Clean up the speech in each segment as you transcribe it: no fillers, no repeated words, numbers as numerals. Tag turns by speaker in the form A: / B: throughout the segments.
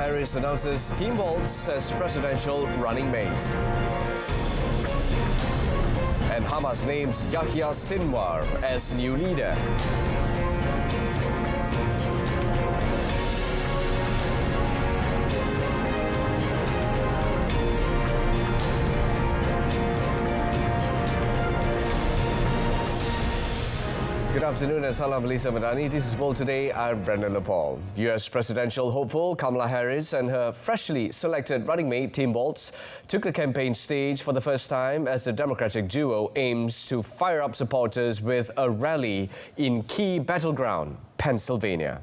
A: Harris announces Tim Walz as presidential running mate. And Hamas names Yahya Sinwar as new leader. Good afternoon and salam Malaysia Madani. This is World Today. I'm Brendan Lepal. US presidential hopeful Kamala Harris and her freshly selected running mate Tim Walz took the campaign stage for the first time as the Democratic duo aims to fire up supporters with a rally in key battleground, Pennsylvania.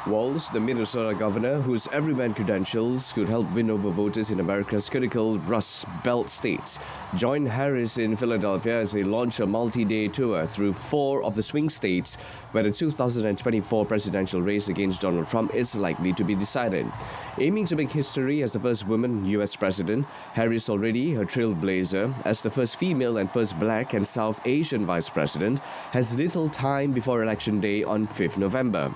A: Walz, the Minnesota governor, whose everyman credentials could help win over voters in America's critical Rust Belt states, joined Harris in Philadelphia as they launch a multi-day tour through 4 of the swing states where the 2024 presidential race against Donald Trump is likely to be decided. Aiming to make history as the first woman U.S. president, Harris, already a trailblazer as the first female and first black and South Asian vice president, has little time before Election Day on 5th November.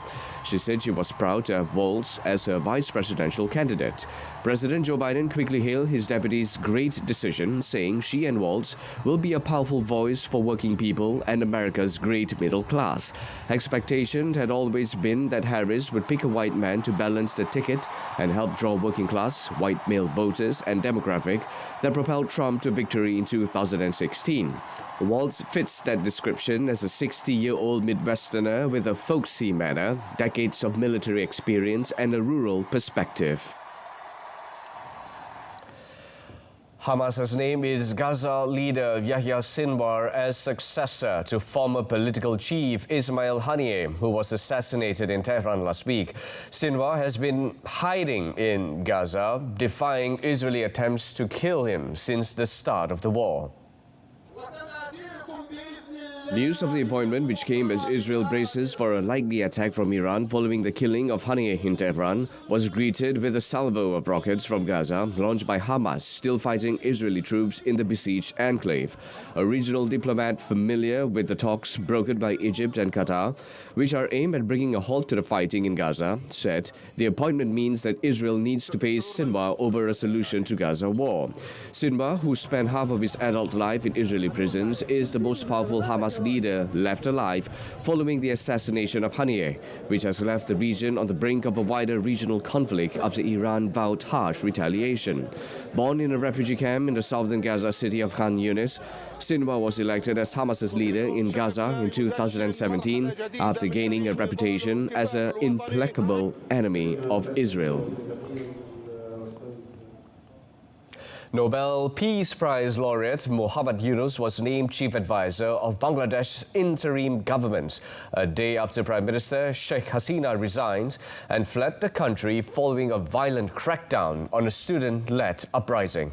A: She said she was proud to have Walz as her vice presidential candidate. President Joe Biden quickly hailed his deputy's great decision, saying she and Walz will be a powerful voice for working people and America's great middle class. Expectation had always been that Harris would pick a white man to balance the ticket and help draw working class, white male voters and demographic that propelled Trump to victory in 2016. Walz fits that description as a 60-year-old Midwesterner with a folksy manner, decades of military experience and a rural perspective. Hamas has named its Gaza leader Yahya Sinwar as successor to former political chief Ismail Haniyeh, who was assassinated in Tehran last week. Sinwar has been hiding in Gaza, defying Israeli attempts to kill him since the start of the war. News of the appointment, which came as Israel braces for a likely attack from Iran following the killing of Haniyeh in Tehran, was greeted with a salvo of rockets from Gaza launched by Hamas, still fighting Israeli troops in the besieged enclave. A regional diplomat familiar with the talks brokered by Egypt and Qatar, which are aimed at bringing a halt to the fighting in Gaza, said the appointment means that Israel needs to face Sinwar over a solution to Gaza war. Sinwar, who spent half of his adult life in Israeli prisons, is the most powerful Hamas leader left alive following the assassination of Haniyeh, which has left the region on the brink of a wider regional conflict after Iran vowed harsh retaliation. Born in a refugee camp in the southern Gaza city of Khan Yunis, Sinwar was elected as Hamas's leader in Gaza in 2017 after gaining a reputation as an implacable enemy of Israel. Nobel Peace Prize laureate Muhammad Yunus was named chief advisor of Bangladesh's interim government a day after Prime Minister Sheikh Hasina resigned and fled the country following a violent crackdown on a student-led uprising.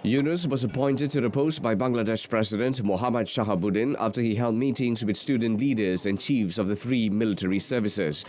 A: Yunus was appointed to the post by Bangladesh President Mohammad Shahabuddin after he held meetings with student leaders and chiefs of the 3 military services.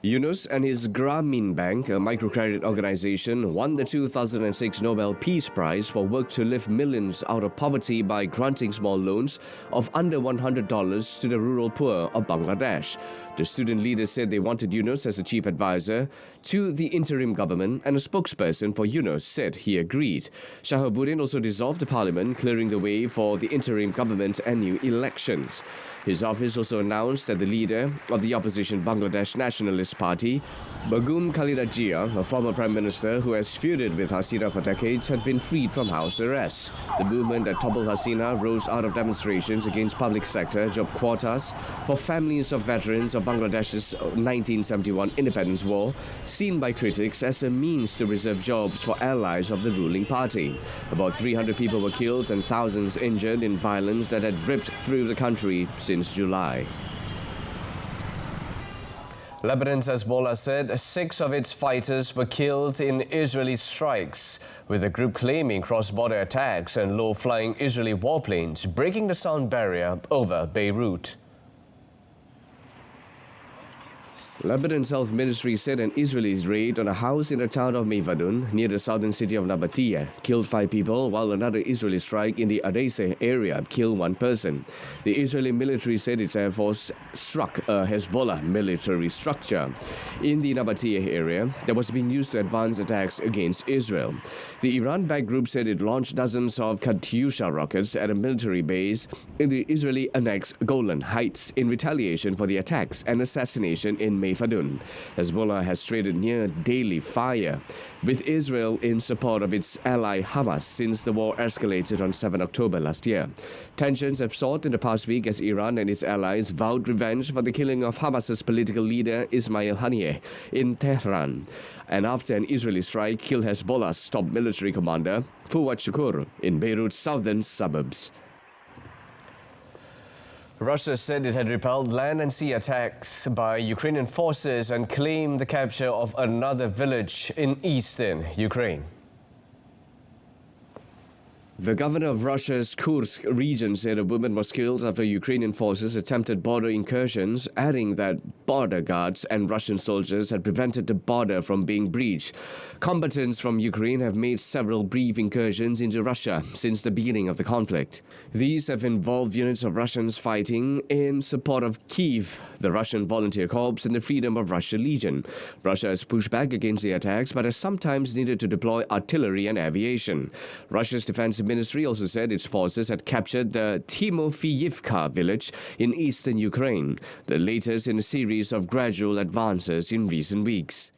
A: Yunus and his Grameen Bank, a microcredit organization, won the 2006 Nobel Peace Prize for work to lift millions out of poverty by granting small loans of under $100 to the rural poor of Bangladesh. The student leaders said they wanted Yunus as a chief advisor to the interim government, and a spokesperson for Yunus said he agreed. Shahabuddin also dissolved the parliament, clearing the way for the interim government and new elections. His office also announced that the leader of the opposition Bangladesh Nationalist Party, Begum Khalida Zia, a former prime minister who has feuded with Hasina for decades, had been freed from house arrest. The movement that toppled Hasina rose out of demonstrations against public sector job quotas for families of veterans of Bangladesh's 1971 independence war, seen by critics as a means to reserve jobs for allies of the ruling party. About 300 people were killed and thousands injured in violence that had ripped through the country since July. Lebanon's Hezbollah said 6 of its fighters were killed in Israeli strikes, with the group claiming cross-border attacks and low-flying Israeli warplanes breaking the sound barrier over Beirut. Lebanon's health ministry said an Israeli raid on a house in the town of Mevadun, near the southern city of Nabatea, killed 5 people, while another Israeli strike in the Adese area killed 1 person. The Israeli military said its air force struck a Hezbollah military structure in the Nabatea area that was being used to advance attacks against Israel. The Iran-backed group said it launched dozens of Katyusha rockets at a military base in the Israeli-annexed Golan Heights in retaliation for the attacks and assassination in Mevadun. Hezbollah has traded near daily fire with Israel in support of its ally Hamas since the war escalated on 7 October last year. Tensions have soared in the past week as Iran and its allies vowed revenge for the killing of Hamas's political leader Ismail Haniyeh in Tehran, and after an Israeli strike killed Hezbollah's top military commander Fuad Shukur in Beirut's southern suburbs. Russia said it had repelled land and sea attacks by Ukrainian forces and claimed the capture of another village in eastern Ukraine. The governor of Russia's Kursk region said a woman was killed after Ukrainian forces attempted border incursions, adding that border guards and Russian soldiers had prevented the border from being breached. Combatants from Ukraine have made several brief incursions into Russia since the beginning of the conflict. These have involved units of Russians fighting in support of Kyiv, the Russian Volunteer Corps, and the Freedom of Russia Legion. Russia has pushed back against the attacks but has sometimes needed to deploy artillery and aviation. Russia's defense ministry also said its forces had captured the Timofeyivka village in eastern Ukraine, the latest in a series of gradual advances in recent weeks.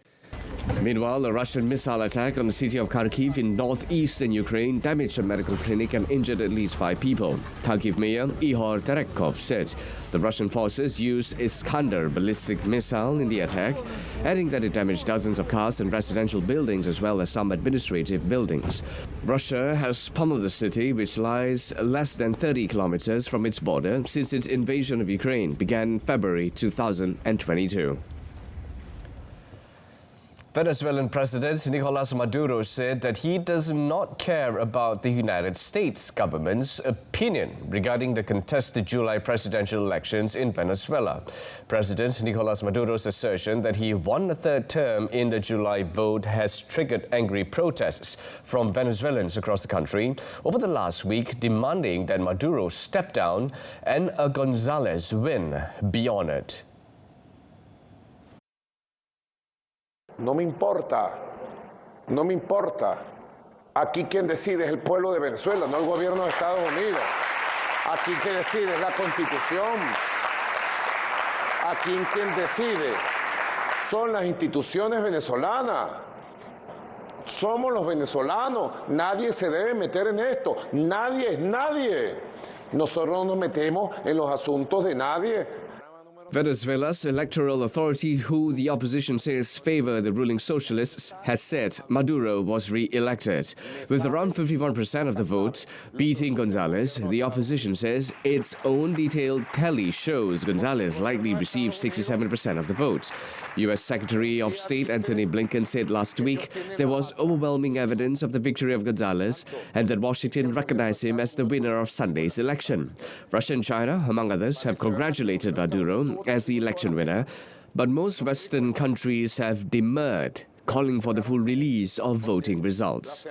A: Meanwhile, a Russian missile attack on the city of Kharkiv in northeastern Ukraine damaged a medical clinic and injured at least 5 people. Kharkiv Mayor Ihor Terekhov said the Russian forces used Iskander ballistic missile in the attack, adding that it damaged dozens of cars and residential buildings as well as some administrative buildings. Russia has pummeled the city, which lies less than 30 kilometers from its border, since its invasion of Ukraine began in February 2022. Venezuelan President Nicolas Maduro said that he does not care about the United States government's opinion regarding the contested July presidential elections in Venezuela. President Nicolas Maduro's assertion that he won a 3rd term in the July vote has triggered angry protests from Venezuelans across the country over the last week, demanding that Maduro step down and a González win be honored.
B: No me importa, no me importa. Aquí quien decide es el pueblo de Venezuela, no el gobierno de Estados Unidos. Aquí quien decide es la Constitución. Aquí quien decide son las instituciones venezolanas. Somos los venezolanos. Nadie se debe meter en esto. Nadie es nadie. Nosotros no nos metemos en los asuntos de nadie.
A: Venezuela's electoral authority, who the opposition says favor the ruling socialists, has said Maduro was re-elected. With around 51% of the votes beating González, the opposition says its own detailed tally shows González likely received 67% of the votes. U.S. Secretary of State Antony Blinken said last week there was overwhelming evidence of the victory of González and that Washington recognized him as the winner of Sunday's election. Russia and China, among others, have congratulated Maduro as the election winner, but most Western countries have demurred, calling for the full release of voting results.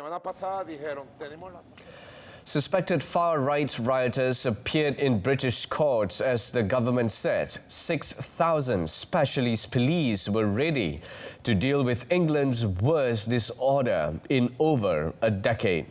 A: Suspected far-right rioters appeared in British courts as the government said 6,000 specialist police were ready to deal with England's worst disorder in over a decade.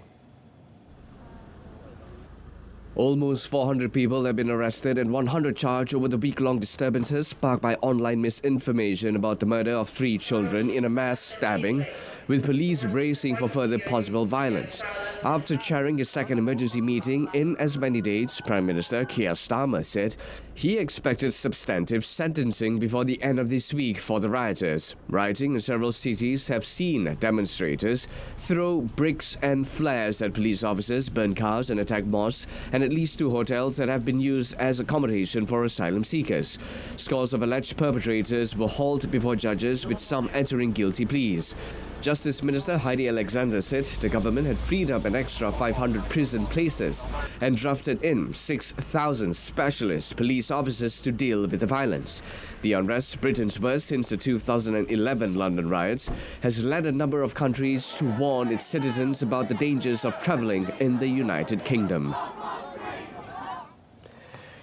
A: Almost 400 people have been arrested and 100 charged over the week-long disturbances sparked by online misinformation about the murder of 3 children in a mass stabbing, with police bracing for further possible violence. After chairing his second emergency meeting in as many days, Prime Minister Keir Starmer said he expected substantive sentencing before the end of this week for the rioters. Rioting in several cities have seen demonstrators throw bricks and flares at police officers, burn cars and attack mosques, and at least 2 hotels that have been used as accommodation for asylum seekers. Scores of alleged perpetrators were hauled before judges, with some entering guilty pleas. Justice Minister Heidi Alexander said the government had freed up an extra 500 prison places and drafted in 6,000 specialist police officers to deal with the violence. The unrest, Britain's worst since the 2011 London riots, has led a number of countries to warn its citizens about the dangers of travelling in the United Kingdom.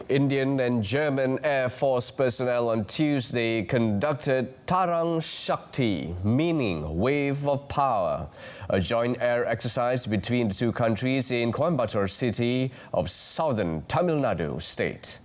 A: Indian and German Air Force personnel on Tuesday conducted Tarang Shakti, meaning wave of power, a joint air exercise between the two countries in Coimbatore city of southern Tamil Nadu state.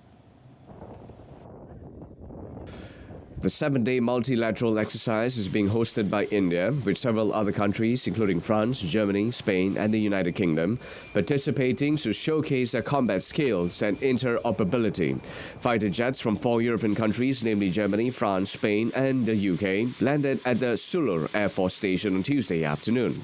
A: The 7-day multilateral exercise is being hosted by India, with several other countries, including France, Germany, Spain, and the United Kingdom, participating to showcase their combat skills and interoperability. Fighter jets from 4 European countries, namely Germany, France, Spain, and the UK, landed at the Sulur Air Force Station on Tuesday afternoon.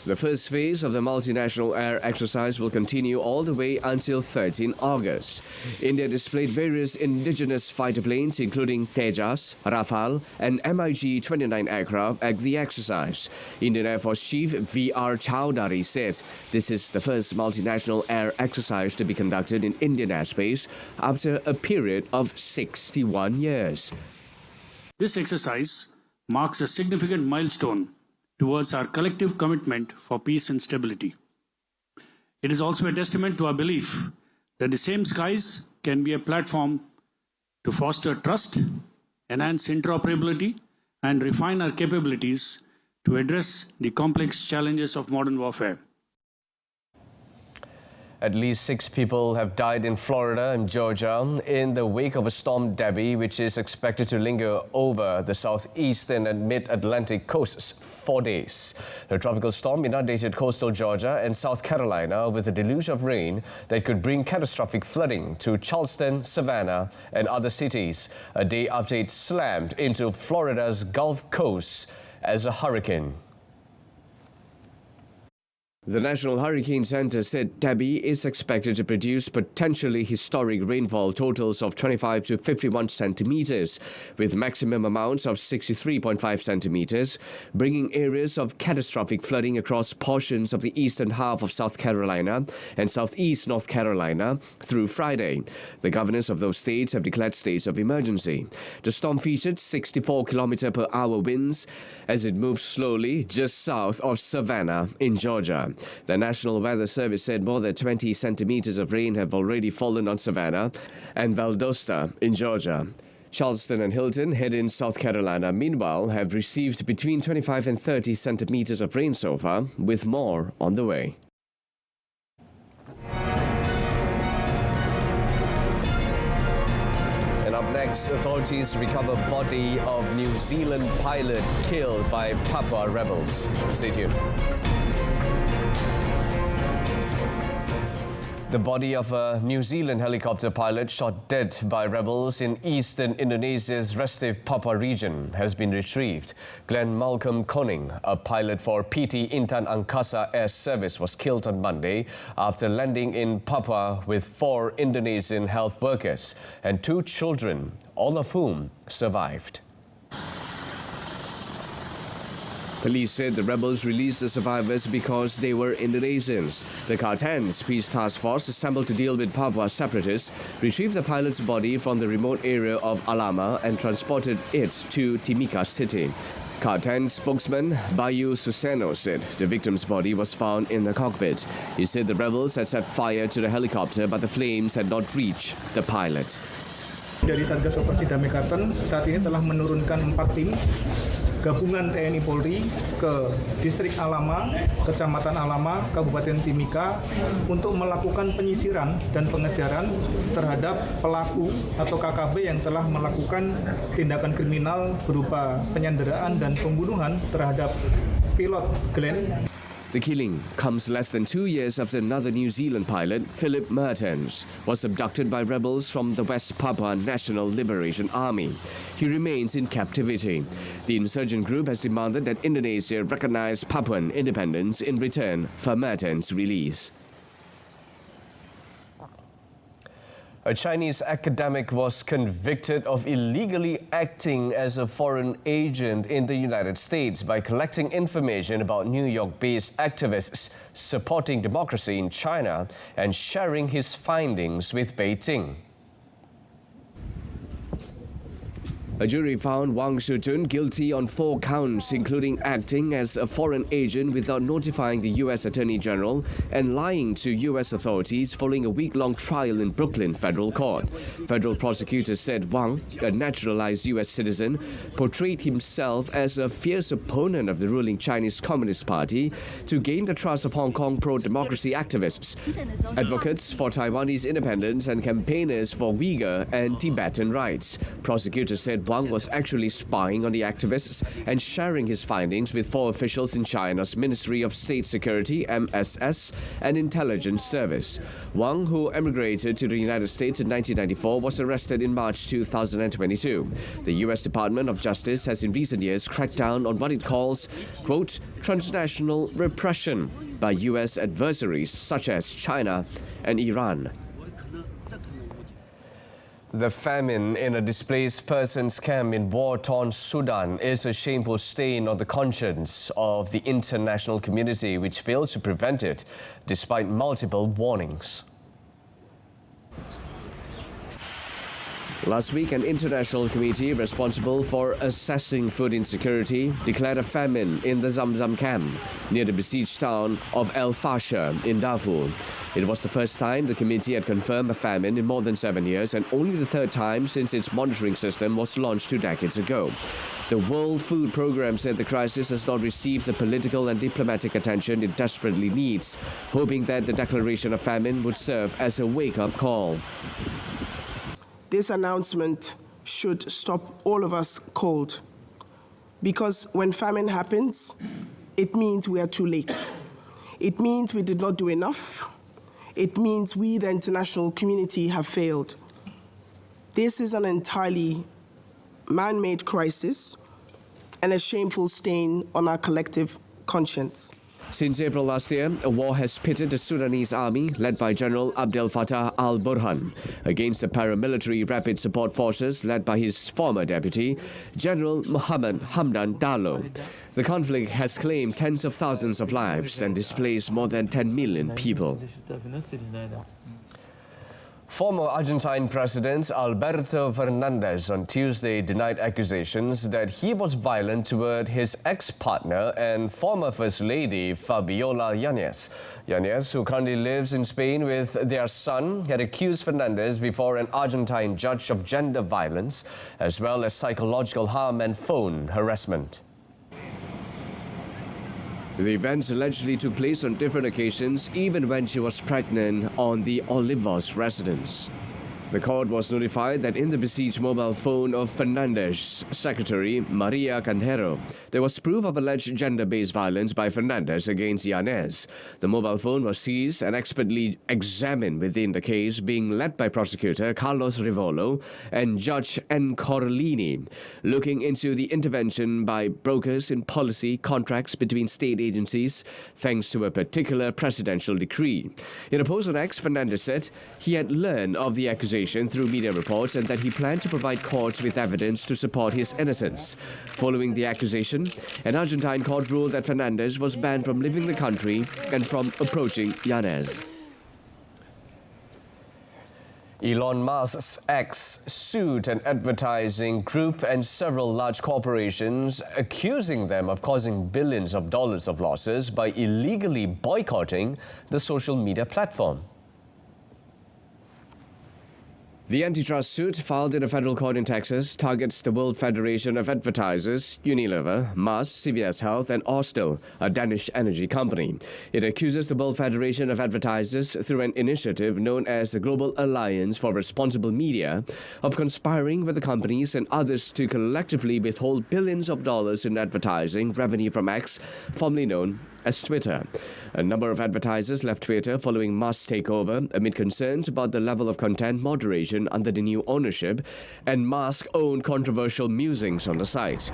A: The first phase of the multinational air exercise will continue all the way until 13 August. India displayed various indigenous fighter planes, including Tejas, Rafale, and MiG-29 aircraft at the exercise. Indian Air Force Chief V.R. Chowdhury said this is the first multinational air exercise to be conducted in Indian airspace after a period of 61 years.
C: This exercise marks a significant milestone towards our collective commitment for peace and stability. It is also a testament to our belief that the same skies can be a platform to foster trust, enhance interoperability, and refine our capabilities to address the complex challenges of modern warfare.
A: At least 6 people have died in Florida and Georgia in the wake of a storm Debby, which is expected to linger over the southeastern and mid-Atlantic coasts for 4 days. The tropical storm inundated coastal Georgia and South Carolina with a deluge of rain that could bring catastrophic flooding to Charleston, Savannah, and other cities, a day after it slammed into Florida's Gulf Coast as a hurricane. The National Hurricane Center said Debby is expected to produce potentially historic rainfall totals of 25 to 51 centimeters, with maximum amounts of 63.5 centimeters, bringing areas of catastrophic flooding across portions of the eastern half of South Carolina and southeast North Carolina through Friday. The governors of those states have declared states of emergency. The storm featured 64 km/h winds as it moved slowly just south of Savannah in Georgia. The National Weather Service said more than 20 centimeters of rain have already fallen on Savannah and Valdosta in Georgia. Charleston and Hilton, head in South Carolina, meanwhile, have received between 25 and 30 centimeters of rain so far, with more on the way. And up next, authorities recover body of New Zealand pilot killed by Papua rebels. Stay tuned. The body of a New Zealand helicopter pilot shot dead by rebels in eastern Indonesia's restive Papua region has been retrieved. Glenn Malcolm Koning, a pilot for PT Intan Angkasa Air Service, was killed on Monday after landing in Papua with 4 Indonesian health workers and 2 children, all of whom survived. Police said the rebels released the survivors because they were Indonesians. The Kartan's Peace Task Force, assembled to deal with Papua separatists, retrieved the pilot's body from the remote area of Alama and transported it to Timika city. Kartan spokesman Bayu Suseno said the victim's body was found in the cockpit. He said the rebels had set fire to the helicopter, but the flames had not reached the pilot.
D: Dari Satgas Operasi Damai Kartan saat ini telah menurunkan 4 tim gabungan TNI Polri ke distrik Alama, Kecamatan Alama, Kabupaten Timika untuk melakukan penyisiran dan pengejaran terhadap pelaku atau KKB yang telah melakukan tindakan kriminal berupa penyanderaan dan pembunuhan terhadap pilot Glenn.
A: The killing comes less than 2 years after another New Zealand pilot, Philip Mertens, was abducted by rebels from the West Papua National Liberation Army. He remains in captivity. The insurgent group has demanded that Indonesia recognize Papuan independence in return for Mertens' release. A Chinese academic was convicted of illegally acting as a foreign agent in the United States by collecting information about New York-based activists supporting democracy in China and sharing his findings with Beijing. A jury found Wang Shutun guilty on 4 counts, including acting as a foreign agent without notifying the U.S. Attorney General and lying to U.S. authorities following a week-long trial in Brooklyn federal court. Federal prosecutors said Wang, a naturalized U.S. citizen, portrayed himself as a fierce opponent of the ruling Chinese Communist Party to gain the trust of Hong Kong pro-democracy activists, advocates for Taiwanese independence and campaigners for Uyghur and Tibetan rights. Prosecutors said Wang was actually spying on the activists and sharing his findings with 4 officials in China's Ministry of State Security, MSS, and Intelligence Service. Wang, who emigrated to the United States in 1994, was arrested in March 2022. The U.S. Department of Justice has in recent years cracked down on what it calls, quote, transnational repression by U.S. adversaries such as China and Iran. The famine in a displaced persons camp in war-torn Sudan is a shameful stain on the conscience of the international community, which fails to prevent it despite multiple warnings. Last week, an international committee responsible for assessing food insecurity declared a famine in the Zamzam camp near the besieged town of El Fasher in Darfur. It was the first time the committee had confirmed a famine in more than 7 years and only the 3rd time since its monitoring system was launched 2 decades ago. The World Food Programme said the crisis has not received the political and diplomatic attention it desperately needs, hoping that the declaration of famine would serve as a wake-up call.
E: This announcement should stop all of us cold, because when famine happens, it means we are too late. It means we did not do enough. It means we, the international community, have failed. This is an entirely man-made crisis and a shameful stain on our collective conscience.
A: Since April last year, a war has pitted the Sudanese army, led by General Abdel Fattah al-Burhan, against the paramilitary rapid support forces led by his former deputy, General Mohammed Hamdan Dagalo. The conflict has claimed tens of thousands of lives and displaced more than 10 million people. Former Argentine President Alberto Fernandez on Tuesday denied accusations that he was violent toward his ex-partner and former First Lady Fabiola Yáñez. Yáñez, who currently lives in Spain with their son, had accused Fernandez before an Argentine judge of gender violence, as well as psychological harm and phone harassment. The events allegedly took place on different occasions, even when she was pregnant on the Olivos residence. The court was notified that in the besieged mobile phone of Fernandez's secretary, Maria Cantero, there was proof of alleged gender-based violence by Fernandez against Yáñez. The mobile phone was seized and expertly examined within the case, being led by prosecutor Carlos Rivolo and Judge N. Corellini, looking into the intervention by brokers in policy contracts between state agencies, thanks to a particular presidential decree. In a post on X, Fernandez said he had learned of the accusation through media reports and that he planned to provide courts with evidence to support his innocence. Following the accusation, an Argentine court ruled that Fernandez was banned from leaving the country and from approaching Yáñez. Elon Musk's X sued an advertising group and several large corporations, accusing them of causing billions of dollars of losses by illegally boycotting the social media platform. The antitrust suit filed in a federal court in Texas targets the World Federation of Advertisers, Unilever, Musk, CVS Health, and Austal, a Danish energy company. It accuses the World Federation of Advertisers through an initiative known as the Global Alliance for Responsible Media of conspiring with the companies and others to collectively withhold billions of dollars in advertising revenue from X, formerly known as Twitter. A number of advertisers left Twitter following Musk's takeover amid concerns about the level of content moderation under the new ownership and Musk's own controversial musings on the site.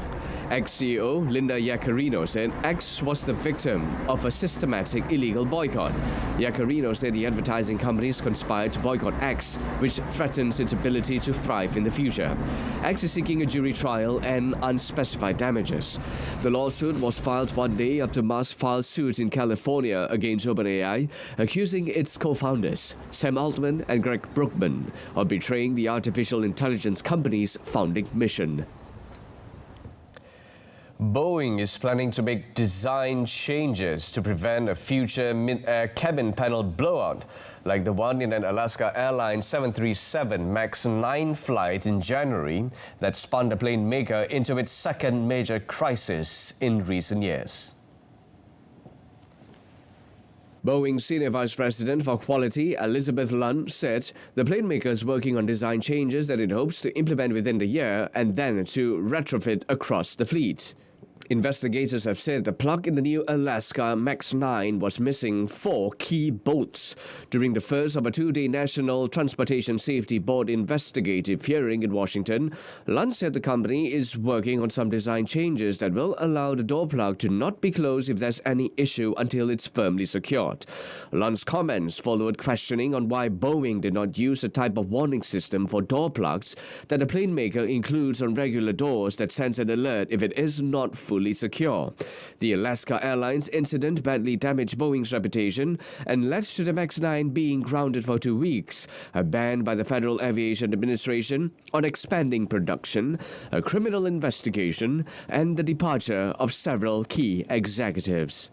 A: Ex-CEO Linda Yaccarino said X was the victim of a systematic illegal boycott. Yaccarino said the advertising companies conspired to boycott X, which threatens its ability to thrive in the future. X is seeking a jury trial and unspecified damages. The lawsuit was filed one day after Musk filed suit in California against OpenAI, accusing its co-founders, Sam Altman and Greg Brookman, of betraying the artificial intelligence company's founding mission. Boeing is planning to make design changes to prevent a future mid-air cabin panel blowout, like the one in an Alaska Airlines 737 MAX 9 flight in January that spun the plane maker into its second major crisis in recent years. Boeing Senior Vice President for Quality Elizabeth Lund said the plane maker is working on design changes that it hopes to implement within the year and then to retrofit across the fleet. Investigators have said the plug in the new Alaska MAX 9 was missing 4 key bolts. During the first of a 2-day National Transportation Safety Board investigative hearing in Washington, Lund said the company is working on some design changes that will allow the door plug to not be closed if there's any issue until it's firmly secured. Lund's comments followed questioning on why Boeing did not use a type of warning system for door plugs that the plane maker includes on regular doors that sends an alert if it is not fully secure. The Alaska Airlines incident badly damaged Boeing's reputation and led to the MAX 9 being grounded for 2 weeks, a ban by the Federal Aviation Administration on expanding production, a criminal investigation, and the departure of several key executives.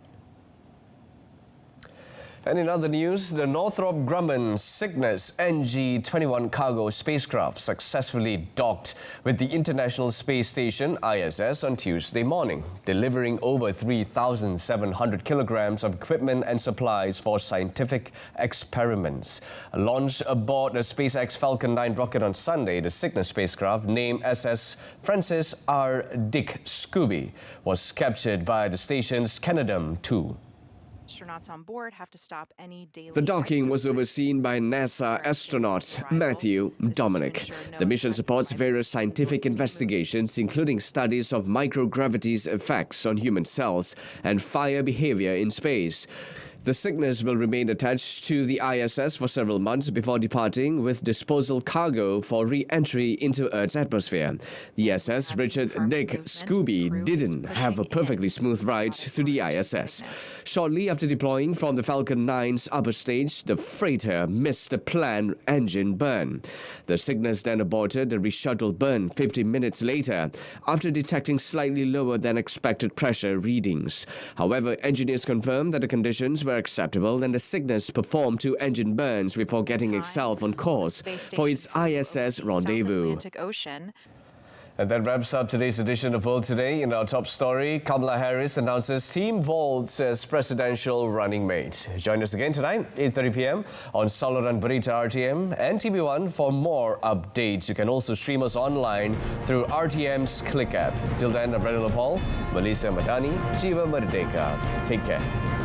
A: And in other news, the Northrop Grumman Cygnus NG-21 cargo spacecraft successfully docked with the International Space Station ISS on Tuesday morning, delivering over 3,700 kilograms of equipment and supplies for scientific experiments. Launched aboard the SpaceX Falcon 9 rocket on Sunday, the Cygnus spacecraft, named SS Francis R. Dick Scooby, was captured by the station's Canadarm2.
F: Astronauts on board have to stop any daily...
A: The docking was overseen by NASA astronaut Matthew Dominic. The mission supports various scientific investigations, including studies of microgravity's effects on human cells and fire behavior in space. The Cygnus will remain attached to the ISS for several months before departing with disposal cargo for re-entry into Earth's atmosphere. The SS Richard Dick Scooby didn't have a perfectly smooth ride through the ISS. Shortly after deploying from the Falcon 9's upper stage, the freighter missed the planned engine burn. The Cygnus then aborted the reshuttle burn 50 minutes later after detecting slightly lower than expected pressure readings. However, engineers confirmed that the conditions were acceptable and the Cygnus performed 2 engine burns before getting itself on course for its ISS rendezvous. And that wraps up today's edition of World Today. In our top story, Kamala Harris announces Team Volts as presidential running mate. Join us again tonight, 8:30 p.m. on Saluran Berita RTM and TV1 for more updates. You can also stream us online through RTM's Click app. Till then, I'm Brendan Paul, Malaysia Madani, Jiwa Merdeka. Take care.